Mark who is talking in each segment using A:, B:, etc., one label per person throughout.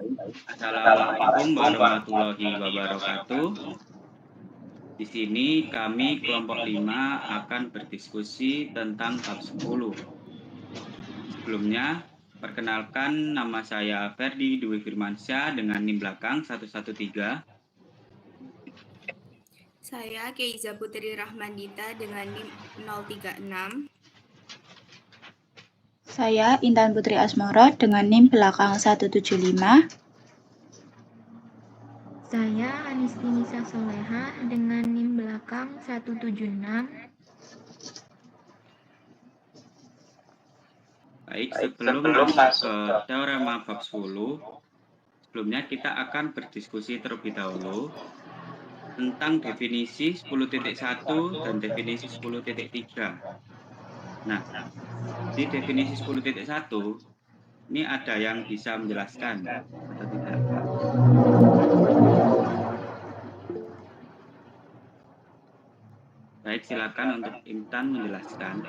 A: Assalamualaikum warahmatullahi wabarakatuh. Di sini kami kelompok 5 akan berdiskusi tentang bab 10. Sebelumnya, perkenalkan nama saya Ferdi Dwi Firmansyah dengan NIM belakang 113.
B: Saya Keiza Putri Rahmandita dengan NIM 036.
C: Saya Intan Putri Asmoro dengan NIM belakang 175.
D: Saya Anisti Nisa Soleha dengan NIM belakang 176.
A: Baik, sebelum masuk ke teorema bab 10, sebelumnya kita akan berdiskusi terlebih dahulu tentang definisi 10.1 dan definisi 10.3. Nah, di definisi 10.1 ini ada yang bisa menjelaskan atau tidak? Baik, silakan untuk Intan menjelaskan.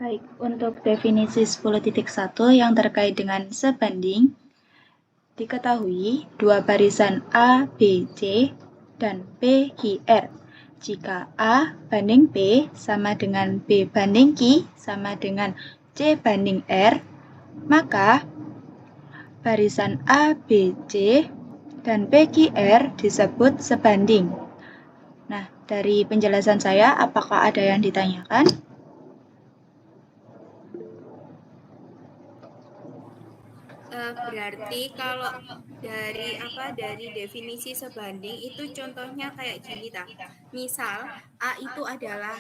C: Baik, untuk definisi 10.1 yang terkait dengan sebanding, diketahui dua barisan A, B, C, dan P, Q, R. Jika A banding B sama dengan B banding Q sama dengan C banding R, maka barisan A, B, C, dan P, Q, R disebut sebanding. Nah, dari penjelasan saya, apakah ada yang ditanyakan?
B: Berarti kalau dari definisi sebanding itu contohnya kayak gini ta. Misal A itu adalah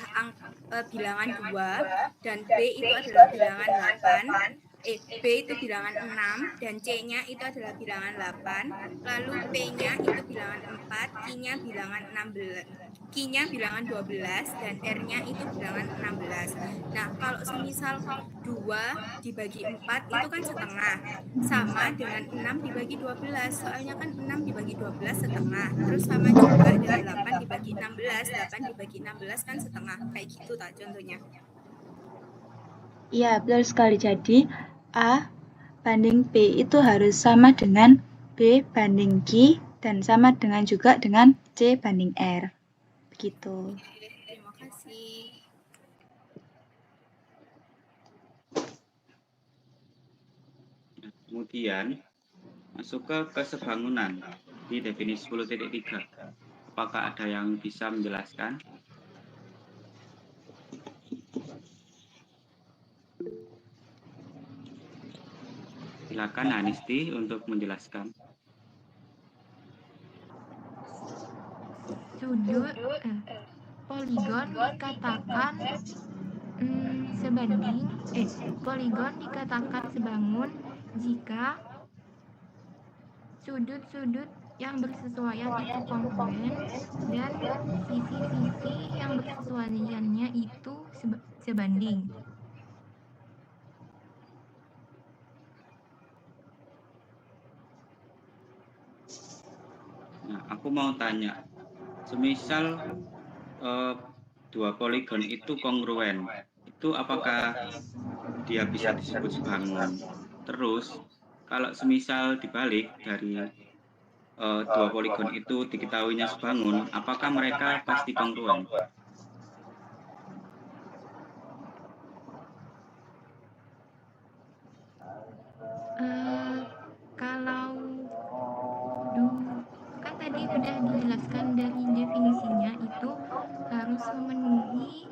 B: bilangan 2 dan B itu adalah bilangan 8. B itu bilangan 6 dan C-nya itu adalah bilangan 8, lalu P-nya itu bilangan 4, Q-nya bilangan 16. Q-nya bilangan 12 dan R-nya itu bilangan 16. Nah, kalau semisal 2 dibagi 4 itu kan setengah, sama dengan 6 dibagi 12, soalnya kan 6 dibagi 12 setengah, terus sama juga dengan 8 dibagi 16, 8 dibagi 16 kan setengah, kayak gitu tak contohnya.
C: Iya, betul sekali. Jadi, A banding B itu harus sama dengan B banding Q dan sama dengan juga dengan C banding R. Begitu.
B: Terima kasih.
A: Kemudian, masuk ke kesebangunan di definisi 10.3. Apakah ada yang bisa menjelaskan? Silakan Anisti untuk menjelaskan.
D: Poligon dikatakan poligon dikatakan sebangun jika sudut-sudut yang bersesuaian itu kongruen dan sisi-sisi yang bersesuaiannya itu sebanding.
A: Nah, aku mau tanya, semisal dua poligon itu kongruen, itu apakah dia bisa disebut sebangun? Terus, kalau semisal dibalik dari dua poligon itu diketahuinya sebangun, apakah mereka pasti kongruen?
D: Kalau kan tadi udah dijelaskan dari definisinya itu harus memenuhi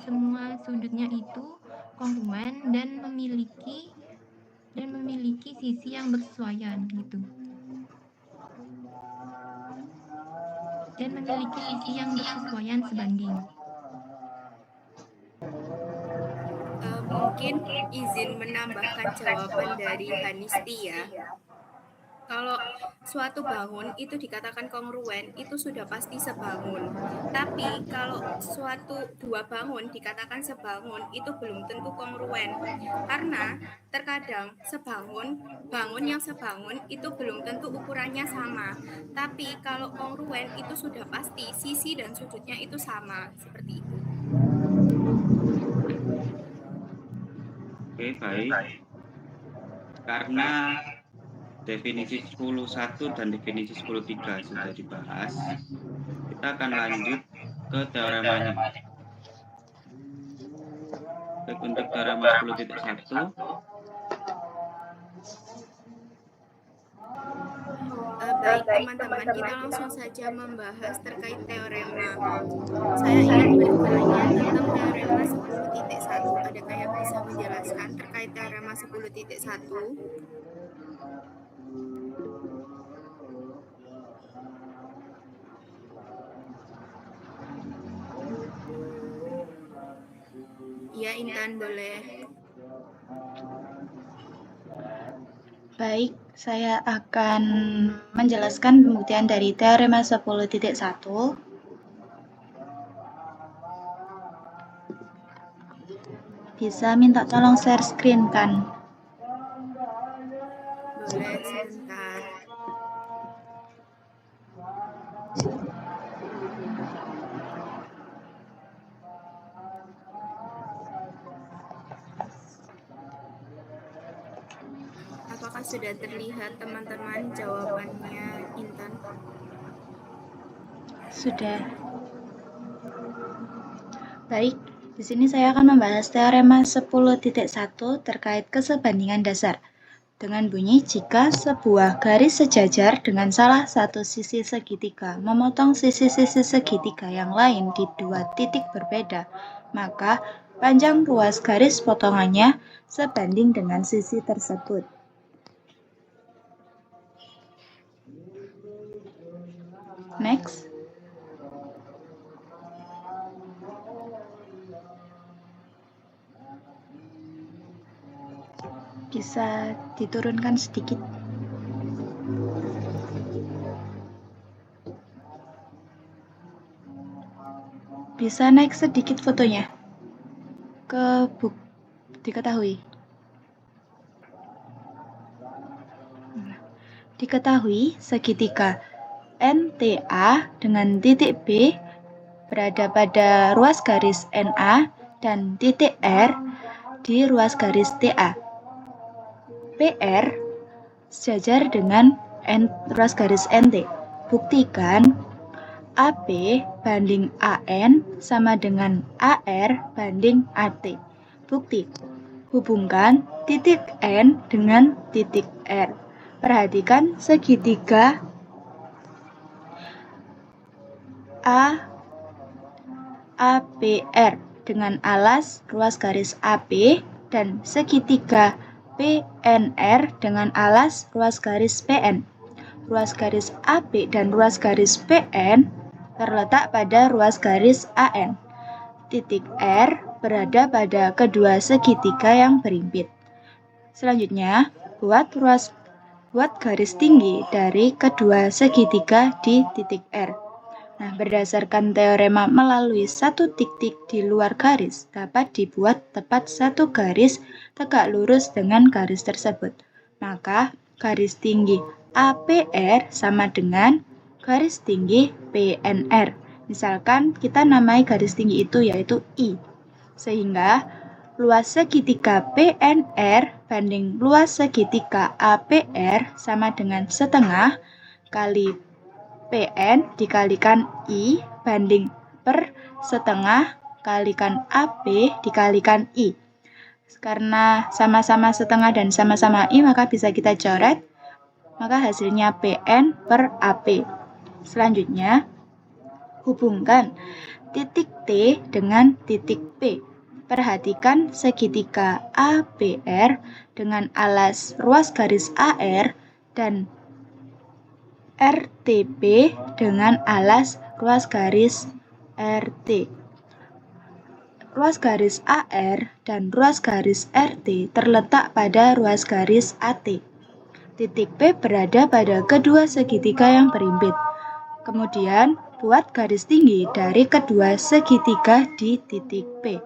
D: semua sudutnya itu kongruen dan memiliki sisi yang bersesuaian gitu. Dan memiliki sisi yang bersesuaian sebanding.
B: Mungkin izin menambahkan jawaban dari Hanisti ya. Kalau suatu bangun itu dikatakan kongruen, itu sudah pasti sebangun. Tapi kalau dua bangun dikatakan sebangun, itu belum tentu kongruen. Karena terkadang bangun yang sebangun itu belum tentu ukurannya sama. Tapi kalau kongruen itu sudah pasti sisi dan sudutnya itu sama, seperti itu.
A: Oke, baik. Karena definisi 10.1 dan definisi 10.3 sudah dibahas, kita akan lanjut ke teoremanya. Baik, untuk teorema 10.1,
B: baik teman-teman, kita langsung saja membahas terkait teorema. Saya ingin bertanya tentang teorema 10.1. Adakah yang bisa menjelaskan terkait teorema 10.1? Ya, Intan boleh.
C: Baik, saya akan menjelaskan pembuktian dari teorema 10.1. Bisa minta tolong share screen kan?
B: Boleh sebentar. Apakah sudah terlihat teman-teman jawabannya, Intan?
C: Sudah. Baik, di sini saya akan membahas teorema 10.1 terkait kesebandingan dasar. Dengan bunyi jika sebuah garis sejajar dengan salah satu sisi segitiga memotong sisi-sisi segitiga yang lain di dua titik berbeda, maka panjang ruas garis potongannya sebanding dengan sisi tersebut. Next. Bisa diturunkan sedikit. Bisa naik sedikit fotonya ke buk diketahui. Diketahui segitiga NTA dengan titik B berada pada ruas garis NA dan titik R di ruas garis TA. PR sejajar dengan ruas garis NT. Buktikan AP banding AN sama dengan AR banding AT. Bukti. Hubungkan titik N dengan titik R. Perhatikan segitiga APR dengan alas ruas garis AP dan segitiga PNR dengan alas ruas garis PN. Ruas garis AP dan ruas garis PN terletak pada ruas garis AN. Titik R berada pada kedua segitiga yang berimpit. Selanjutnya, buat garis tinggi dari kedua segitiga di titik R. Nah, berdasarkan teorema melalui satu titik di luar garis dapat dibuat tepat satu garis tegak lurus dengan garis tersebut. Maka garis tinggi APR sama dengan garis tinggi PNR. Misalkan kita namai garis tinggi itu yaitu I. Sehingga luas segitiga PNR banding luas segitiga APR sama dengan setengah kali PN dikalikan I banding per setengah kalikan AP dikalikan I. Karena sama-sama setengah dan sama-sama I maka bisa kita coret. Maka hasilnya PN per AP. Selanjutnya, hubungkan titik T dengan titik P. Perhatikan segitiga APR dengan alas ruas garis AR dan RTP dengan alas ruas garis RT. Ruas garis AR dan ruas garis RT terletak pada ruas garis AT. Titik P berada pada kedua segitiga yang berimpit. Kemudian, buat garis tinggi dari kedua segitiga di titik P.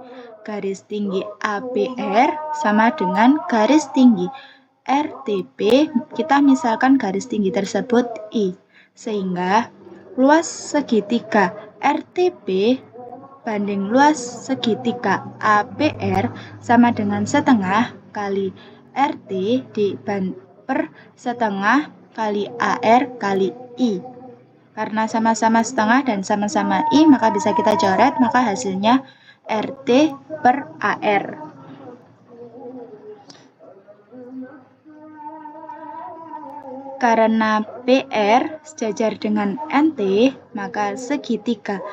C: Garis tinggi APR sama dengan garis tinggi RTP, kita misalkan garis tinggi tersebut I. Sehingga luas segitiga RTP banding luas segitiga APR sama dengan setengah kali RT per setengah kali AR kali I. Karena sama-sama setengah dan sama-sama I, maka bisa kita coret, maka hasilnya RT per AR. Karena PR sejajar dengan NT, maka segitiga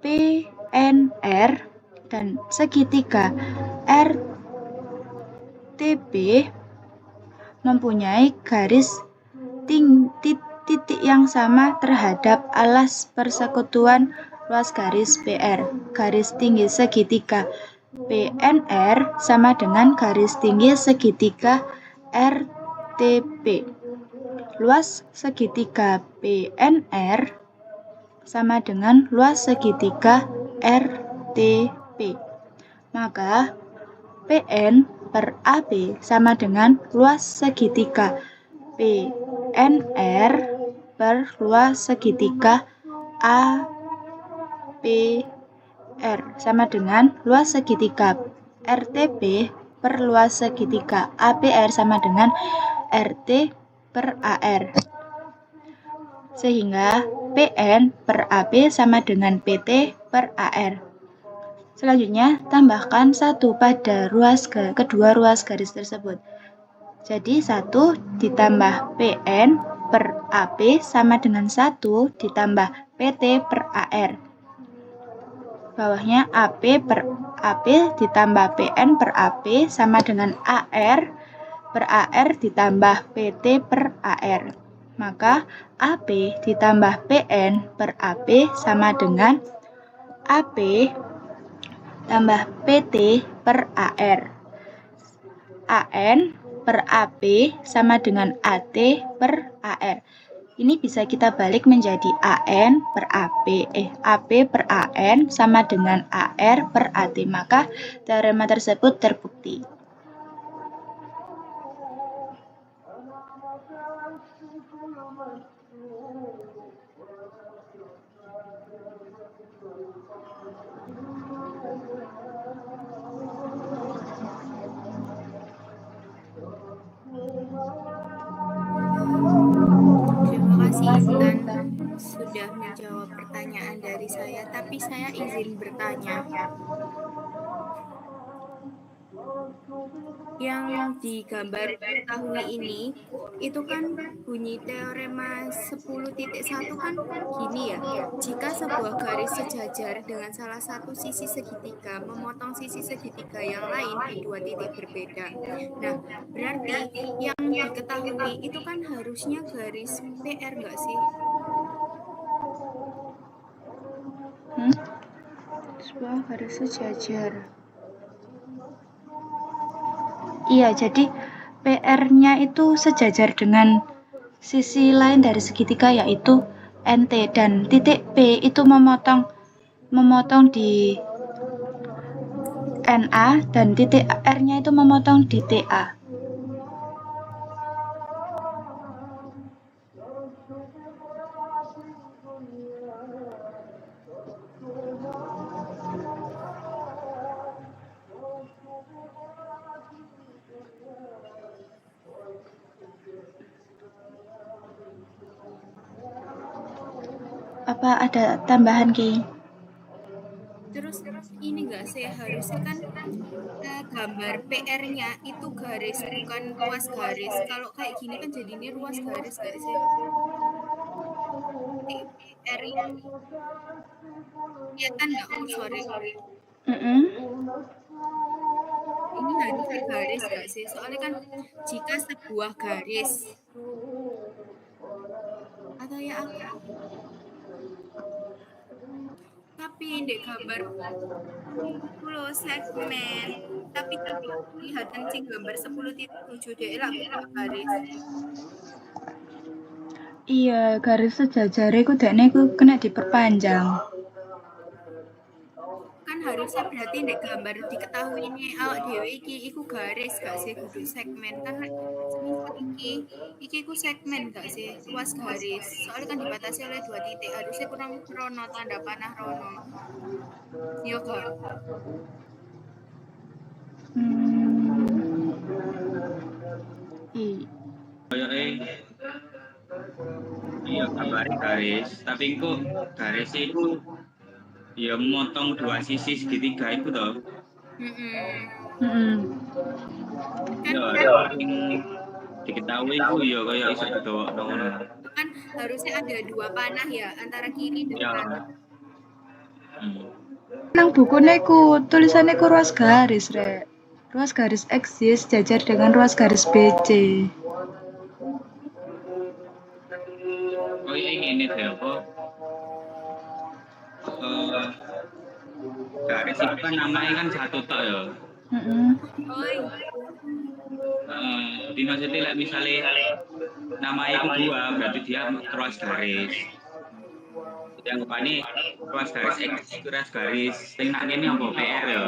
C: PNR dan segitiga RTP mempunyai garis titik yang sama terhadap alas persekutuan luas garis PR. Garis tinggi segitiga PNR sama dengan garis tinggi segitiga RTP. Luas segitiga PNR sama dengan luas segitiga RTP. Maka PN per AB sama dengan luas segitiga PNR per luas segitiga APR sama dengan luas segitiga RTP per luas segitiga APR sama dengan RT per AR. Sehingga PN per AB sama dengan PT per AR. Selanjutnya, tambahkan 1 pada kedua ruas garis tersebut. Jadi 1 ditambah PN per AB sama dengan 1 ditambah PT per AR. Bawahnya AP per AP ditambah PN per AP sama dengan AR per AR ditambah PT per AR. Maka AP ditambah PN per AP sama dengan AP tambah PT per AR. AN per AP sama dengan AT per AR. Ini bisa kita balik menjadi AN per AP. AP per AN sama dengan AR per AT. Maka teorema tersebut terbukti.
B: Terima kasih Intan sudah menjawab pertanyaan dari saya, tapi saya izin bertanya. Yang digambar diketahui ini, itu kan bunyi teorema 10.1 kan gini ya. Jika sebuah garis sejajar dengan salah satu sisi segitiga memotong sisi segitiga yang lain di 2 titik berbeda. Nah, berarti yang diketahui itu kan harusnya garis PR nggak sih?
C: Sebuah garis sejajar. Iya, jadi PR-nya itu sejajar dengan sisi lain dari segitiga yaitu NT, dan titik P itu memotong di NA dan titik R-nya itu memotong di TA. Apa ada tambahan, Ki?
B: Terus ini enggak sih, harusnya kan gambar PR-nya itu garis bukan luas garis. Kalau kayak gini kan jadi ini luas garis enggak sih? PR-nya kelihatan enggak? Oh, sorry. Ini harusnya garis enggak sih? Soalnya kan jika sebuah garis atau ya aku tapi di gambar itu segmen tapi kelihatan sih gambar 10.7 deh lah garis.
C: Iya, garis sejajar iku dekne iku kena diperpanjang.
B: Kan harusnya berarti di gambar diketahui ini awak dhewe iki iku garis gak sih, kudu segmen kan semisal iki iku segmen gak sih, luas garis. Soalnya kan dibatasi oleh 2 titik, harusnya kurang rono tanda panah rono. Yo gak?
A: garis, tapi kok garis itu ya memotong dua sisi segitiga itu toh.
B: Kan
A: Ya, yang diketahui itu ya kayak iso dibawa ngono.
B: kan harusnya ada dua panah ya antara kiri dan
A: Ya.
B: kanan.
C: Nang bukunya ku tulisannya ku ruas garis, Rek. Ruas garis X Y sejajar dengan ruas garis BC.
A: Oh iya ini deh apa? Garis itu kan namanya kan satu tok ya.
B: Oh iya.
A: Di maksudnya misalnya namanya itu dua, berarti dia ruas garis. Yang ini ruas garis X, ruas garis. Yang ini apa PR ya?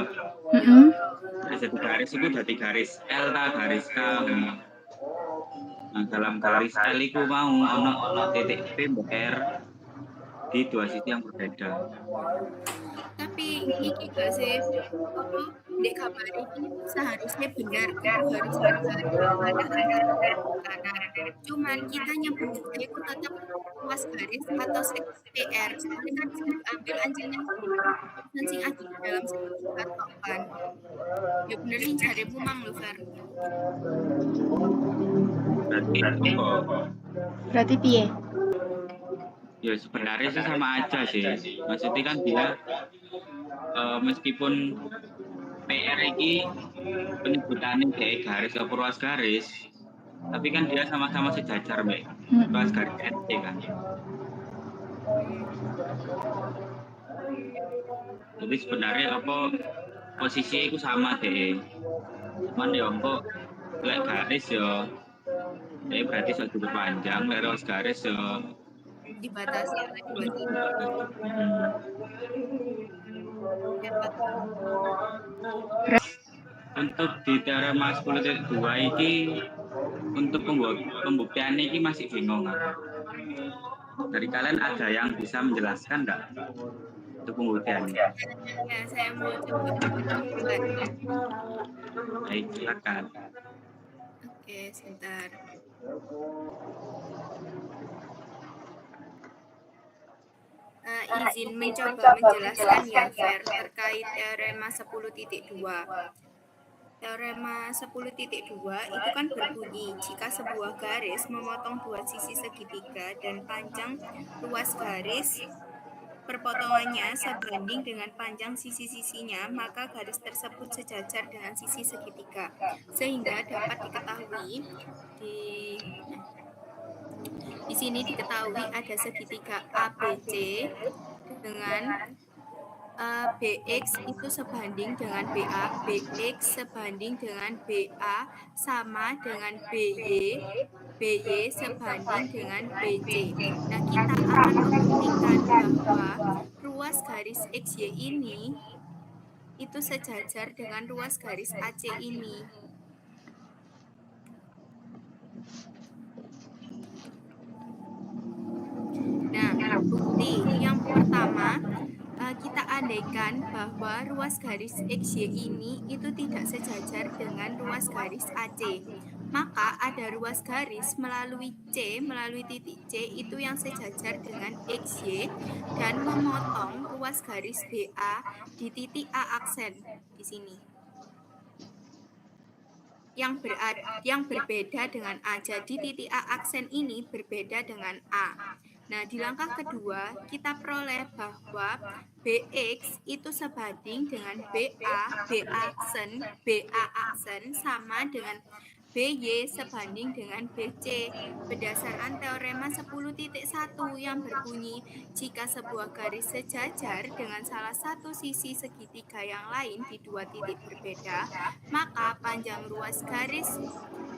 A: Jadi garis itu dari garis L ta garis K. Nah, dalam garis L itu mau ono titik P PR di dua sisi yang berbeda.
B: Tapi iki gak sih apa di kabar ini seharusnya benar itu harus ada dua panah antara kiri dan kanan. Cuman kita nyebutnya itu tetap ruas garis atau PR. Soalnya kan ambil anjingnya sing ada di dalam segitiga tok kan. Ya bener sih carimu mang lo Fer.
C: Berarti piye?
A: Ya sebenarnya sih sama aja sih. Maksudnya kan dia meskipun PR ini penyebutannya dari garis atau ruas garis, tapi kan dia sama-sama sejajar Mbak. Ruas garis SC kan. Jadi sebenarnya apa posisi itu sama deh. Cuman ya kok lek garis ya berarti sudah panjang, lek ruas garis ya
B: Dibatasi oleh dua sisi.
A: Untuk di teorema 10.2 ini untuk pembuktian ini masih bingung. Dari kalian ada yang bisa menjelaskan enggak untuk pembuktiannya?
B: Ya, saya mau coba.
A: Baik, silakan.
B: Oke, sebentar. Izin mencoba menjelaskan ya Fer terkait teorema 10.2. Teorema 10.2 itu kan berbunyi jika sebuah garis memotong dua sisi segitiga dan panjang luas garis perpotongannya sebanding dengan panjang sisi-sisinya, maka garis tersebut sejajar dengan sisi segitiga. Sehingga dapat diketahui di sini diketahui ada segitiga ABC dengan BX itu sebanding dengan BA, BX sebanding dengan BA sama dengan BY, BY sebanding dengan BC. Nah, kita akan membuktikan bahwa ruas garis XY ini itu sejajar dengan ruas garis AC ini. Nah, bukti yang pertama kita andaikan bahwa ruas garis XY ini itu tidak sejajar dengan ruas garis AC. Maka ada ruas garis melalui titik C itu yang sejajar dengan XY dan memotong ruas garis BA di titik A aksen di sini. Yang berbeda dengan A. Jadi titik A aksen ini berbeda dengan A. Nah, di langkah kedua, kita peroleh bahwa BX itu sebanding dengan BA aksen sama dengan BY sebanding dengan BC berdasarkan teorema 10.1 yang berbunyi jika sebuah garis sejajar dengan salah satu sisi segitiga yang lain di dua titik berbeda, maka panjang ruas garis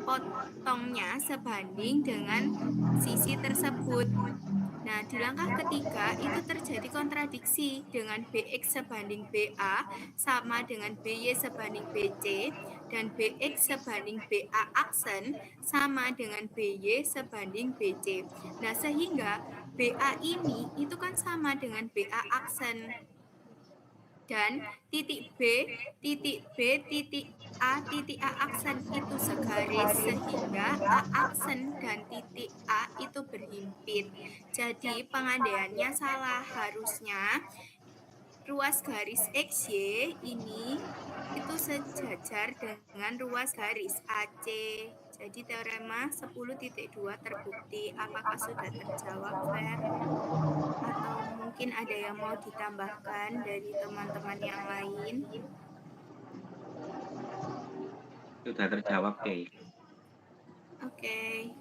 B: potongnya sebanding dengan sisi tersebut. Nah, di langkah ketiga itu terjadi kontradiksi dengan BX sebanding BA sama dengan BY sebanding BC dan BX sebanding BA aksen sama dengan BY sebanding BC. Nah, sehingga BA ini itu kan sama dengan BA aksen dan titik B, titik A titik A aksen itu segaris sehingga A aksen dan titik A itu berhimpit. Jadi pengandaiannya salah. Harusnya ruas garis XY ini itu sejajar dengan ruas garis AC. Jadi teorema 10.2 terbukti. Apakah sudah terjawab, Fer? Atau mungkin ada yang mau ditambahkan dari teman-teman yang lain?
A: Sudah terjawab, Kay.
B: Oke.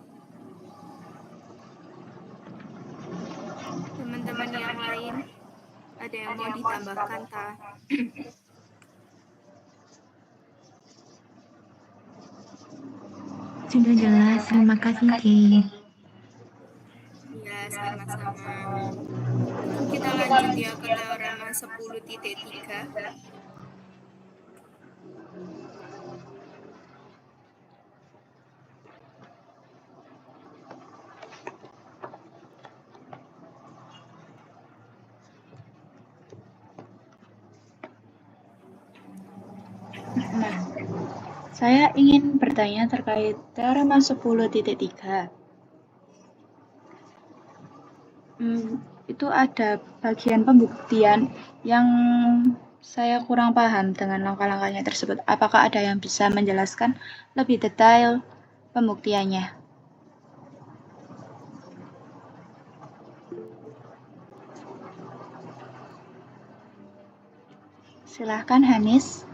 B: Teman-teman yang lain ada yang mau ditambahkan, Ta?
D: Sudah jelas, terima kasih Kay.
B: Ya, sama-sama. Kita lanjut ya ke teorema 10.3.
C: Nah, saya ingin bertanya terkait teorema 10.3. Itu ada bagian pembuktian yang saya kurang paham dengan langkah-langkahnya tersebut. Apakah ada yang bisa menjelaskan lebih detail pembuktiannya? Silahkan, Hanis.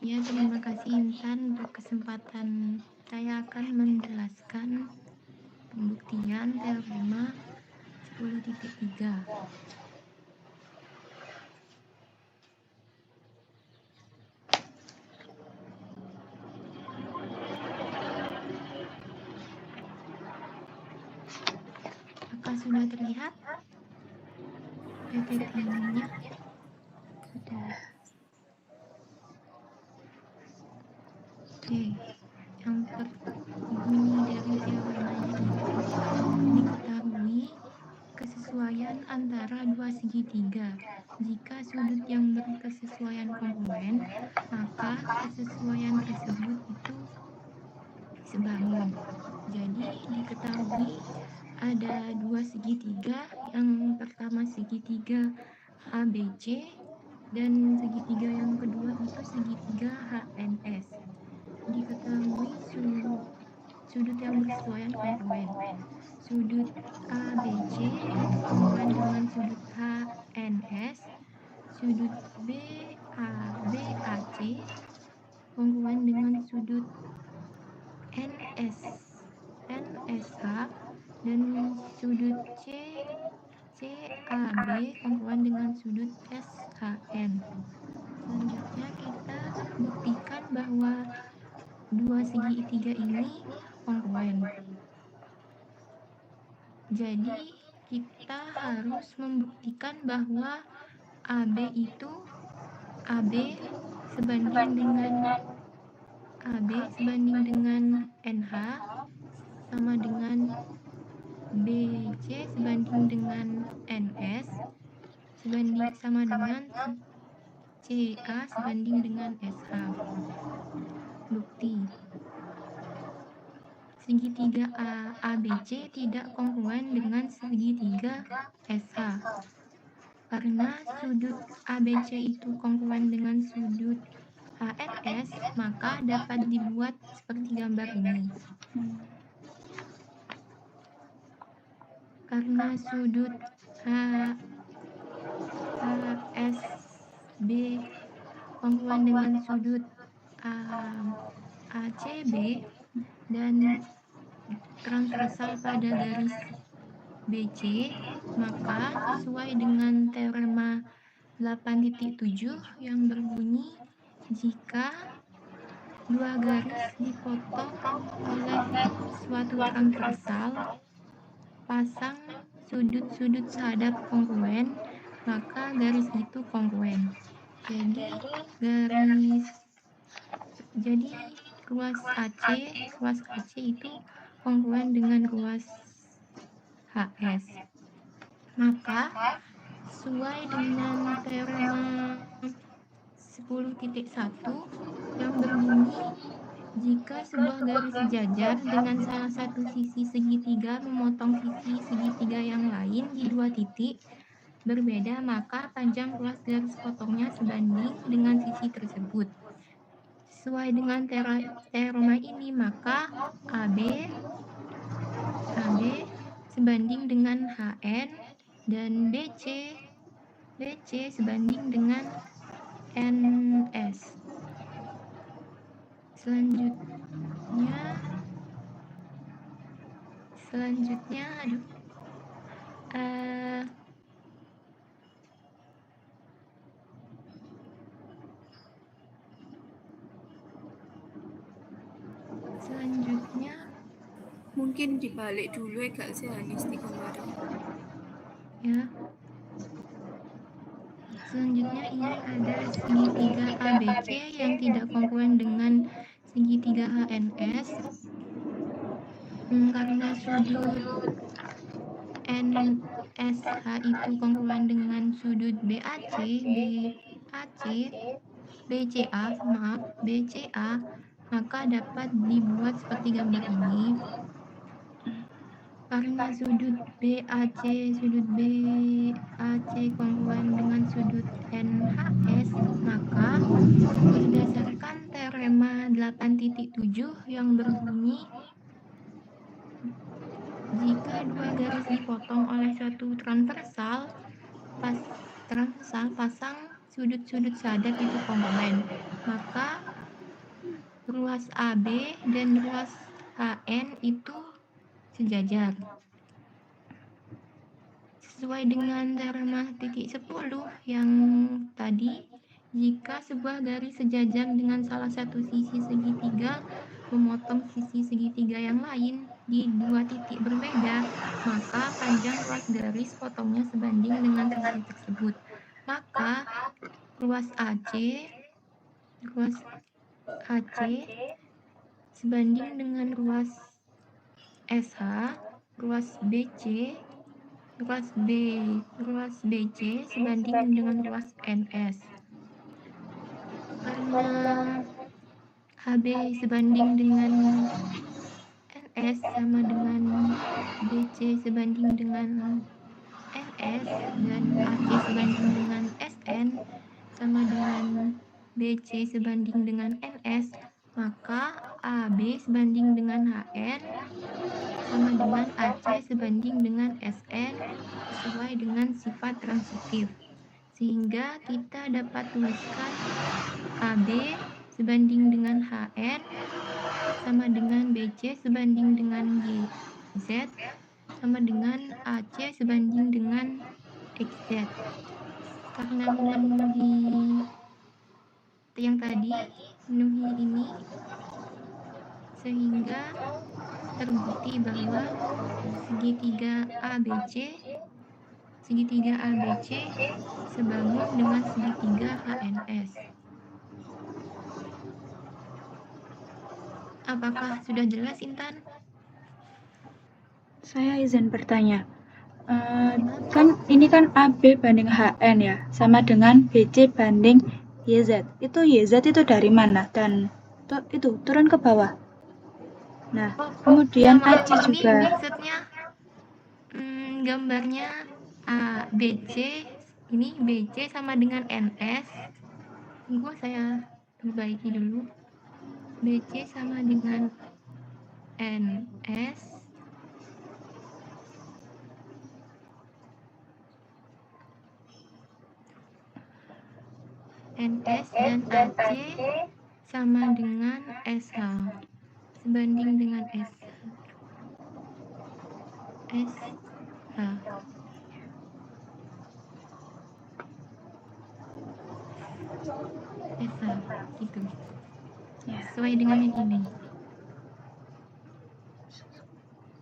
D: Ya, terima kasih Intan untuk kesempatan. Saya akan menjelaskan pembuktian teorema 10.3. Apakah sudah terlihat PPT-nya?
C: Sudah.
D: Oke, yang berbunyi dari teoremanya itu diketahui kesesuaian antara dua segitiga. Jika sudut yang berkesesuaian kongruen, maka kesesuaian tersebut itu sebangun. Jadi diketahui ada dua segitiga, yang pertama segitiga ABC dan segitiga yang kedua itu segitiga HNS. Diketahui sudut yang berkesesuaian kongruen. Sudut ABC itu kongruen dengan sudut HNS, sudut BAC kongruen dengan sudut NSH, dan sudut CAB kongruen dengan sudut SHN. Selanjutnya kita buktikan bahwa dua segitiga ini kongruen. Jadi kita harus membuktikan bahwa AB sebanding dengan NH sama dengan BC sebanding dengan NS sama dengan CA sebanding dengan SH. Bukti. Segitiga ABC tidak kongruen dengan segitiga SH. Karena sudut ABC itu kongruen dengan sudut HNS, maka dapat dibuat seperti gambar ini. Karena sudut HSB kongruen dengan sudut ACB dan transversal pada garis BC, maka sesuai dengan teorema 8.7 yang berbunyi jika dua garis dipotong oleh suatu transversal, pasang sudut-sudut sehadap kongruen, maka garis itu kongruen. Jadi ruas AC itu kongruen dengan ruas HS. Maka sesuai dengan teorema 10.1 yang berbunyi jika sebuah garis sejajar dengan salah satu sisi segitiga memotong sisi segitiga yang lain di dua titik berbeda, maka panjang ruas garis potongnya sebanding dengan sisi tersebut. Sesuai dengan teorema ini, maka AB sebanding dengan HN dan BC sebanding dengan NS. Selanjutnya
B: mungkin dibalik dulu ya Kak Zehanisti kemarin.
D: Ya. Selanjutnya ini ada segitiga ABC yang tidak kongruen dengan segitiga HNS. Karena sudut NSH itu kongruen dengan sudut BCA, maka dapat dibuat seperti gambar ini. Karena sudut BAC kongruen dengan sudut NHS, maka berdasarkan teorema 8.7 yang berbunyi jika dua garis dipotong oleh satu transversal, pasang sudut-sudut sadap itu kongruen, maka ruas AB dan ruas HN itu sejajar. Sesuai dengan teorema 10 yang tadi, jika sebuah garis sejajar dengan salah satu sisi segitiga memotong sisi segitiga yang lain di dua titik berbeda, maka panjang ruas garis potongnya sebanding dengan sisi tersebut. Maka ruas AC sebanding dengan ruas SH, ruas BC sebanding dengan ruas NS. Karena HB sebanding dengan NS sama dengan BC sebanding dengan NS dan AC sebanding dengan SN sama dengan BC sebanding dengan NS, maka AB sebanding dengan HN sama dengan AC sebanding dengan SN sesuai dengan sifat transitif. Sehingga kita dapat tuliskan AB sebanding dengan HN sama dengan BC sebanding dengan GZ sama dengan AC sebanding dengan XZ. Karena memenuhi yang tadi, memenuhi ini, sehingga terbukti bahwa segitiga ABC sebangun dengan segitiga HNS. Apakah sudah jelas, Intan?
C: Saya izin bertanya. Kan ini kan AB banding HN ya, sama dengan BC banding YZ. Itu YZ itu dari mana? Dan itu turun ke bawah. Nah, kemudian AC juga.
D: Ini maksudnya gambarnya BC, ini BC sama dengan NS. Tunggu saya perbaiki dulu. BC sama dengan NS. NS dan AC sama dengan SH sebanding dengan SH gitu, sesuai dengan yang ini.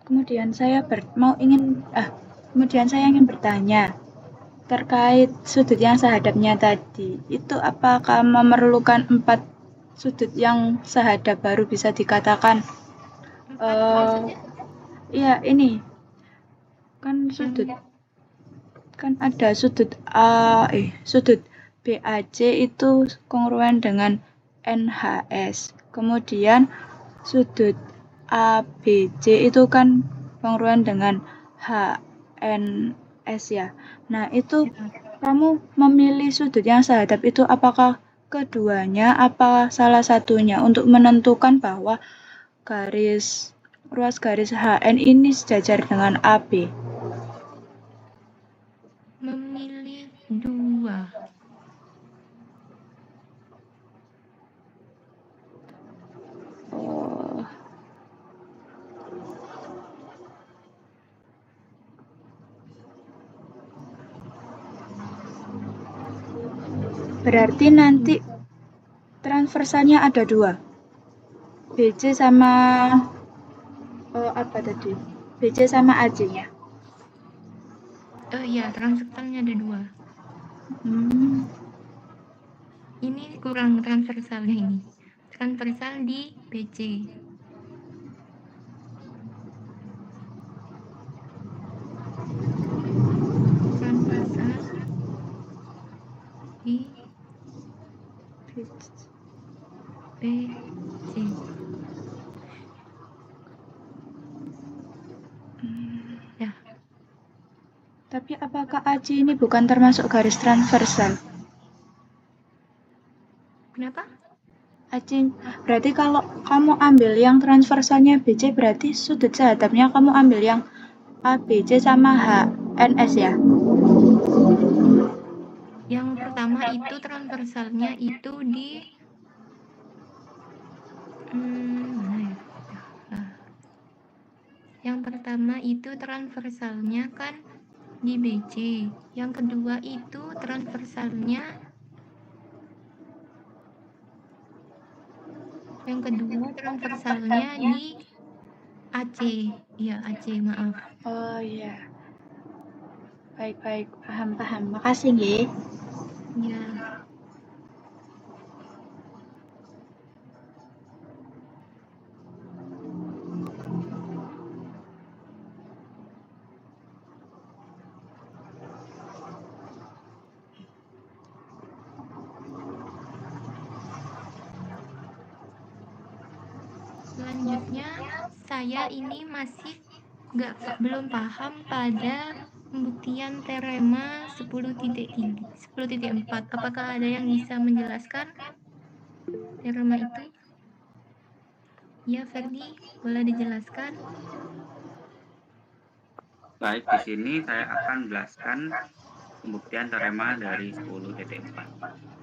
C: Kemudian saya ingin bertanya terkait sudut yang sehadapnya tadi, itu apakah memerlukan 4 sudut yang sehadap baru bisa dikatakan?
D: Maksudnya?
C: Iya, ini kan sudut kan ada sudut BAC itu kongruen dengan NHS. Kemudian sudut ABC itu kan kongruen dengan HNS ya. Nah, itu kamu memilih sudut yang sehadap itu apakah keduanya apa salah satunya untuk menentukan bahwa ruas garis HN ini sejajar dengan AB?
D: Memilih dua.
C: Oh. Berarti nanti transversalnya ada dua. BC sama apa tadi? BC sama AC-nya.
D: Iya, transversalnya ada dua. Ini kurang transversalnya ini. Transversal di BC. Transversal di BC. Ya.
C: Tapi apakah AC ini bukan termasuk garis transversal?
D: Kenapa?
C: AC, berarti kalau kamu ambil yang transversalnya BC berarti sudut sehadapnya kamu ambil yang ABC sama HNS ya?
D: Yang pertama itu transversalnya itu di mana ya? Yang pertama itu transversalnya kan di BC. Yang kedua itu transversalnya di AC. Iya, AC, maaf.
C: Oh iya. Baik, paham. Makasih nggih.
D: Iya. Selanjutnya, saya ini masih belum paham pada pembuktian teorema 10.4. Apakah ada yang bisa menjelaskan teorema itu? Ya, Ferdi, boleh dijelaskan?
A: Baik, di sini saya akan menjelaskan pembuktian teorema dari 10.4.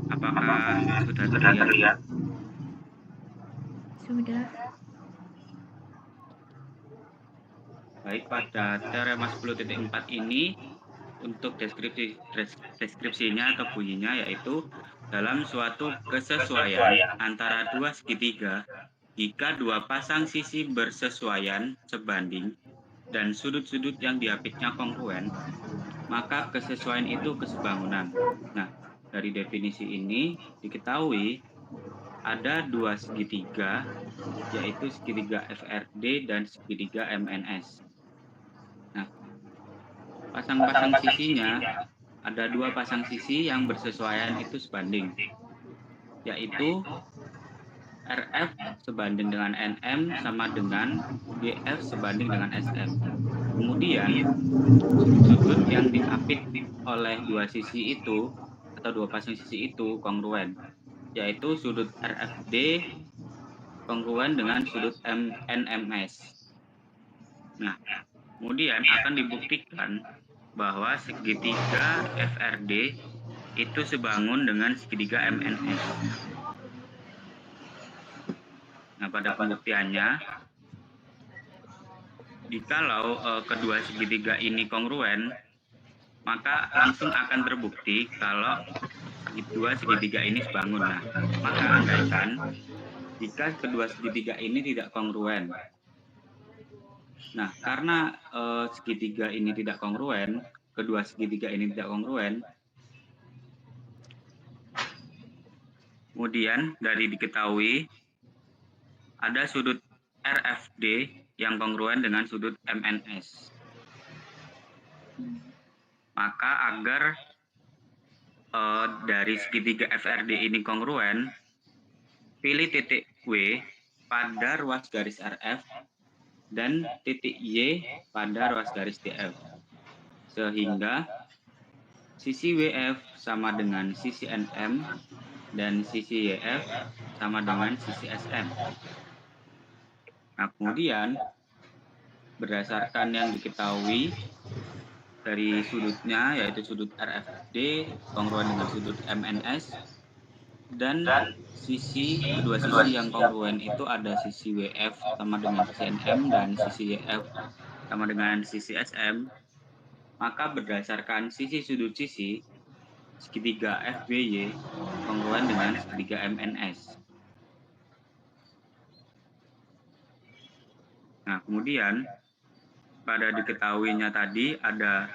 A: Apakah sudah terlihat?
D: Sudah.
A: Baik, pada teorema 10.4 ini untuk deskripsinya atau bunyinya yaitu dalam suatu kesesuaian antara dua segitiga jika dua pasang sisi bersesuaian sebanding dan sudut-sudut yang diapitnya kongruen, maka kesesuaian itu kesebangunan. Nah, dari definisi ini diketahui ada dua segitiga, yaitu segitiga FRD dan segitiga MNS. Nah, pasang-pasang sisinya, ada dua pasang sisi yang bersesuaian itu sebanding, yaitu RF sebanding dengan NM sama dengan GF sebanding dengan SM. Kemudian, sudut yang diapit oleh dua sisi itu, atau dua pasang sisi itu kongruen, yaitu sudut RFD kongruen dengan sudut NMS. Nah, kemudian akan dibuktikan bahwa segitiga FRD itu sebangun dengan segitiga MNS. Nah, pada pembuktiannya, jikalau kedua segitiga ini kongruen, maka langsung akan terbukti kalau dua segitiga ini sebangun. Nah, maka andaikan jika kedua segitiga ini tidak kongruen. Nah, karena segitiga ini tidak kongruen, kedua segitiga ini tidak kongruen, kemudian dari diketahui ada sudut RFD yang kongruen dengan sudut MNS. Maka agar dari segitiga FRD ini kongruen, pilih titik W pada ruas garis RF dan titik Y pada ruas garis DF. Sehingga sisi WF sama dengan sisi NM dan sisi YF sama dengan sisi SM. Nah, kemudian berdasarkan yang diketahui dari sudutnya, yaitu sudut RFD kongruen dengan sudut MNS, dan kedua sisi yang kongruen itu ada sisi WF sama dengan sisi NM dan sisi YF sama dengan sisi SM, maka berdasarkan sisi sudut sisi, segitiga FBY kongruen dengan segitiga MNS. Nah, kemudian pada diketahuinya tadi ada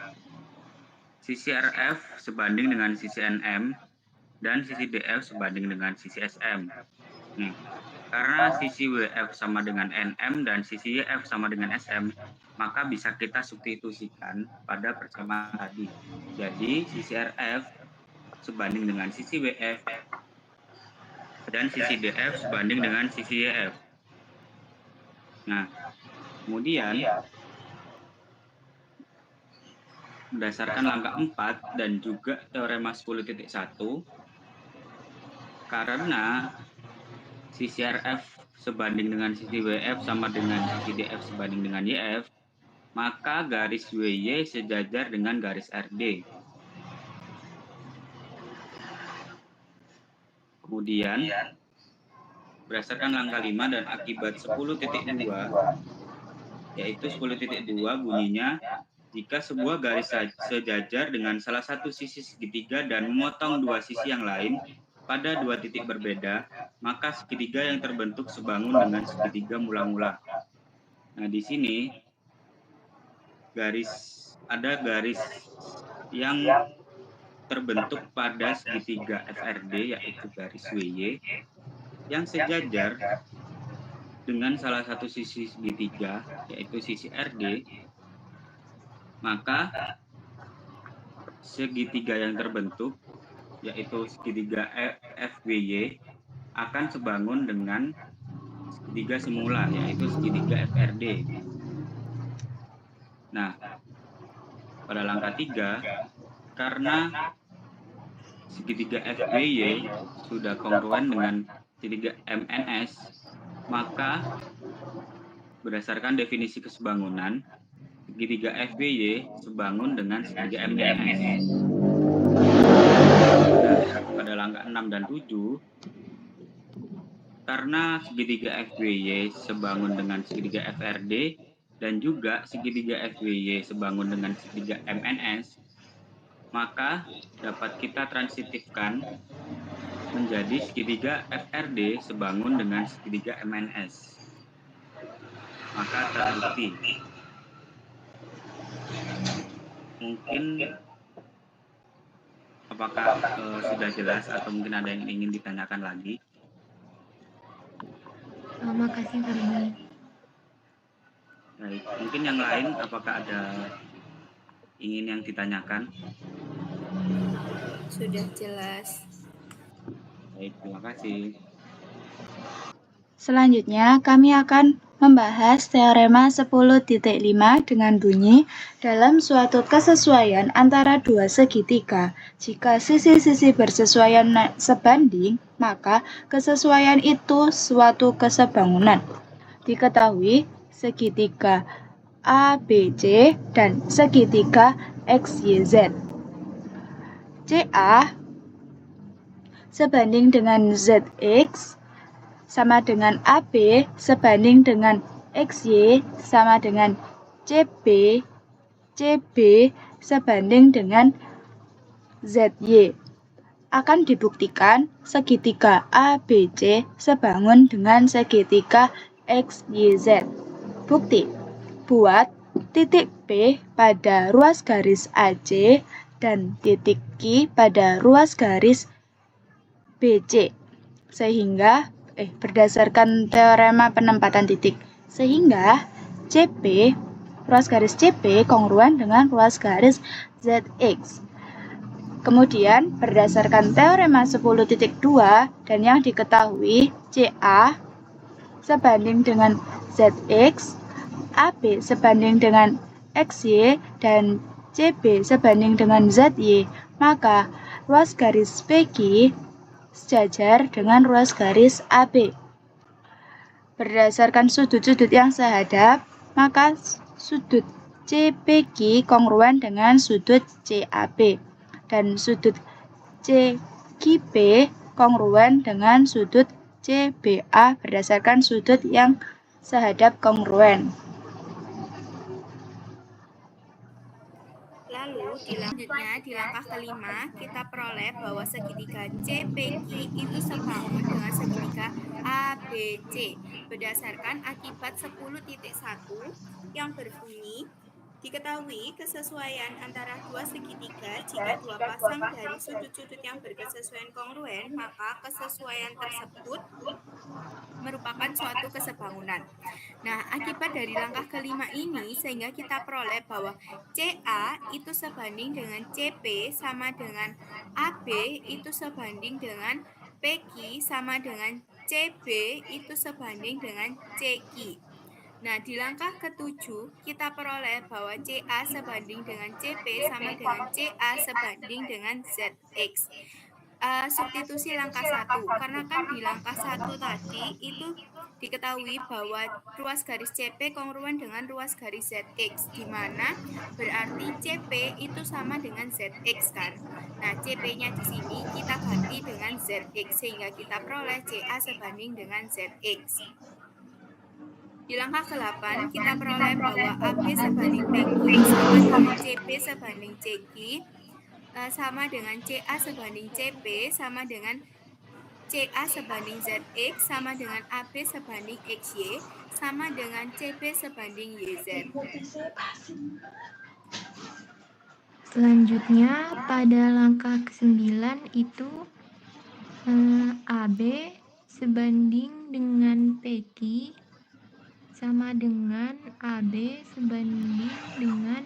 A: sisi RF sebanding dengan sisi NM dan sisi DF sebanding dengan sisi SM. Karena sisi WF sama dengan NM dan sisi YF sama dengan SM, maka bisa kita substitusikan pada persamaan tadi. Jadi sisi RF sebanding dengan sisi WF dan sisi DF sebanding dengan sisi YF. Nah, kemudian berdasarkan langkah 4 dan juga teorema 10.1, karena sisi RF sebanding dengan sisi WF sama dengan sisi DF sebanding dengan YF, maka garis WY sejajar dengan garis RD. Kemudian berdasarkan langkah 5 dan akibat 10.2, yaitu 10.2 bunyinya, jika sebuah garis sejajar dengan salah satu sisi segitiga dan memotong dua sisi yang lain pada dua titik berbeda, maka segitiga yang terbentuk sebangun dengan segitiga mula-mula. Nah, di sini ada garis yang terbentuk pada segitiga FRD, yaitu garis WY, yang sejajar dengan salah satu sisi segitiga, yaitu sisi RD, maka segitiga yang terbentuk, yaitu segitiga FBY, akan sebangun dengan segitiga semula, yaitu segitiga FRD. Nah, pada langkah 3, karena segitiga FBY sudah kongruen dengan segitiga MNS, maka berdasarkan definisi kesebangunan, segitiga FBY sebangun dengan segitiga MNS. Pada langkah 6 dan 7, karena segitiga FBY sebangun dengan segitiga FRD dan juga segitiga FBY sebangun dengan segitiga MNS, maka dapat kita transitifkan menjadi segitiga FRD sebangun dengan segitiga MNS. Maka terbukti. Mungkin apakah sudah jelas atau mungkin ada yang ingin ditanyakan lagi?
D: Makasih Ferdi.
A: Baik, mungkin yang lain apakah ada ingin yang ditanyakan?
B: Sudah jelas.
A: Baik, terima kasih.
C: Selanjutnya, kami akan membahas teorema 10.5 dengan bunyi dalam suatu kesesuaian antara dua segitiga. Jika sisi-sisi bersesuaian sebanding, maka kesesuaian itu suatu kesebangunan. Diketahui segitiga ABC dan segitiga XYZ. CA sebanding dengan ZX sama dengan AB sebanding dengan XY sama dengan CB, CB sebanding dengan ZY. akan dibuktikan segitiga ABC sebangun dengan segitiga XYZ. Bukti, buat titik P pada ruas garis AC dan titik Q pada ruas garis BC. Berdasarkan teorema penempatan titik, sehingga CP, ruas garis CP kongruen dengan ruas garis ZX. Kemudian berdasarkan teorema 10.2 dan yang diketahui CA sebanding dengan ZX, AB sebanding dengan XY, dan CB sebanding dengan ZY, maka ruas garis PQ sejajar dengan ruas garis AB. Berdasarkan sudut-sudut yang sehadap, maka sudut CPQ kongruen dengan sudut CAB, dan sudut CQP kongruen dengan sudut CBA berdasarkan sudut yang sehadap kongruen.
B: Lalu selanjutnya di langkah kelima kita peroleh bahwa segitiga CPQ itu sebangun dengan segitiga ABC berdasarkan akibat 10.1 yang berbunyi diketahui kesesuaian antara dua segitiga jika dua pasang dari sudut-sudut yang berkesesuaian kongruen, maka kesesuaian tersebut merupakan suatu kesebangunan. Nah, akibat dari langkah kelima ini sehingga kita peroleh bahwa CA itu sebanding dengan CP sama dengan AB itu sebanding dengan PQ sama dengan CB itu sebanding dengan CQ. Nah, di langkah ketujuh kita peroleh bahwa CA sebanding dengan CP sama dengan CA sebanding dengan ZX. Substitusi langkah 1, karena kan di langkah 1 tadi itu diketahui bahwa ruas garis CP kongruen dengan ruas garis ZX, di mana berarti CP itu sama dengan ZX kan. Nah, CP-nya di sini kita ganti dengan ZX sehingga kita peroleh CA sebanding dengan ZX. Di langkah ke-8 kita peroleh bahwa AB sebanding PQ sama dengan CP sebanding CQ sama dengan CA sebanding CP sama dengan CA sebanding ZX sama dengan AB sebanding XY sama dengan CB sebanding YZ.
D: Selanjutnya pada langkah ke-9 itu AB sebanding dengan PQ sama dengan AB sebanding dengan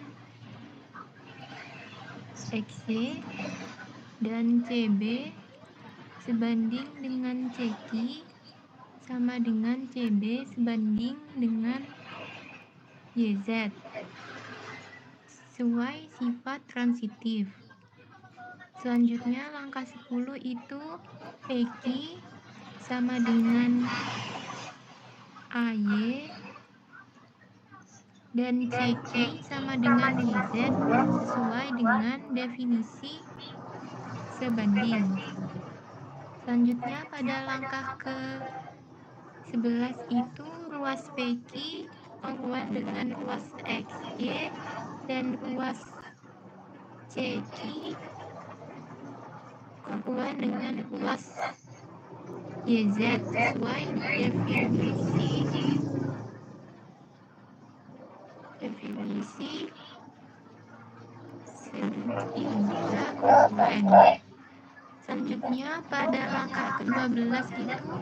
D: XY dan CB sebanding dengan CQ sama dengan CB sebanding dengan YZ sesuai sifat transitif. Selanjutnya langkah 10 itu PQ sama dengan AY dan CQ sama dengan YZ sesuai dengan definisi sebanding. Selanjutnya pada langkah ke-11 itu ruas PQ kongruen dengan ruas XY dan ruas CQ kongruen dengan ruas YZ sesuai definisi segitiga kongruen. Selanjutnya pada langkah ke-12 itu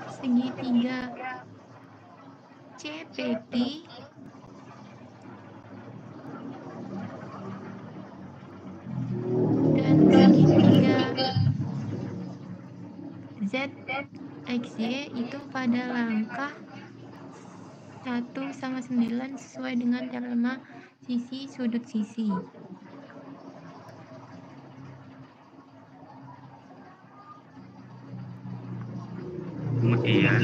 D: segitiga CPQ dan segitiga ZXY itu pada langkah 1/9 sesuai dengan teorema sisi sudut sisi.
A: Kemudian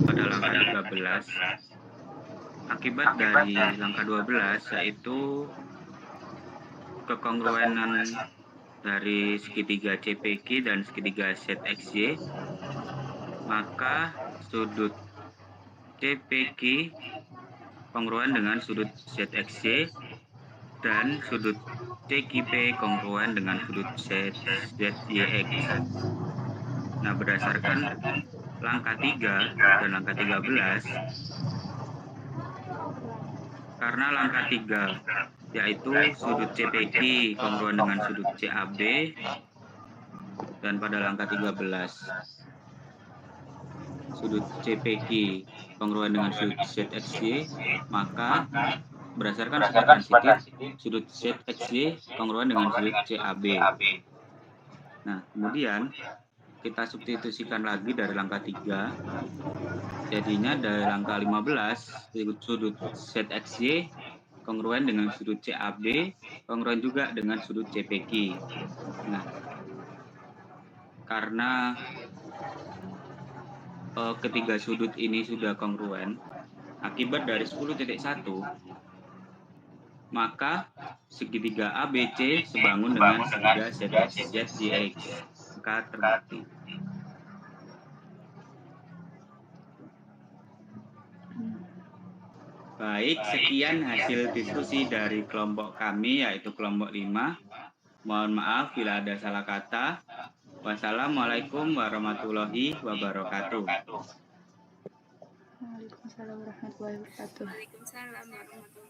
A: pada langkah 13, akibat dari langkah 12 yaitu kekongruenan dari segitiga CPQ dan segitiga ZXY, maka sudut CPQ kongruen dengan sudut ZXY dan sudut CQP kongruen dengan sudut ZYX. Nah, berdasarkan langkah 3 dan langkah 13, karena langkah 3 yaitu sudut CPQ kongruen dengan sudut CAB, dan pada langkah 13 sudut CPQ kongruen dengan sudut ZXY, maka berdasarkan sifat transitif sudut ZXY kongruen dengan sudut CAB. Nah, kemudian kita substitusikan lagi dari langkah 3, jadinya dari langkah 15 sudut ZXY kongruen dengan sudut CAB kongruen juga dengan sudut CPQ. Nah, karena ketiga sudut ini sudah kongruen akibat dari 10.1, maka segitiga ABC sebangun dengan segitiga ZYX, maka terbukti. Baik, sekian hasil diskusi dari kelompok kami, yaitu kelompok 5. Mohon maaf bila ada salah kata. Wassalamualaikum warahmatullahi wabarakatuh.
C: Waalaikumsalam warahmatullahi wabarakatuh.
B: Waalaikumsalam warahmatullahi wabarakatuh.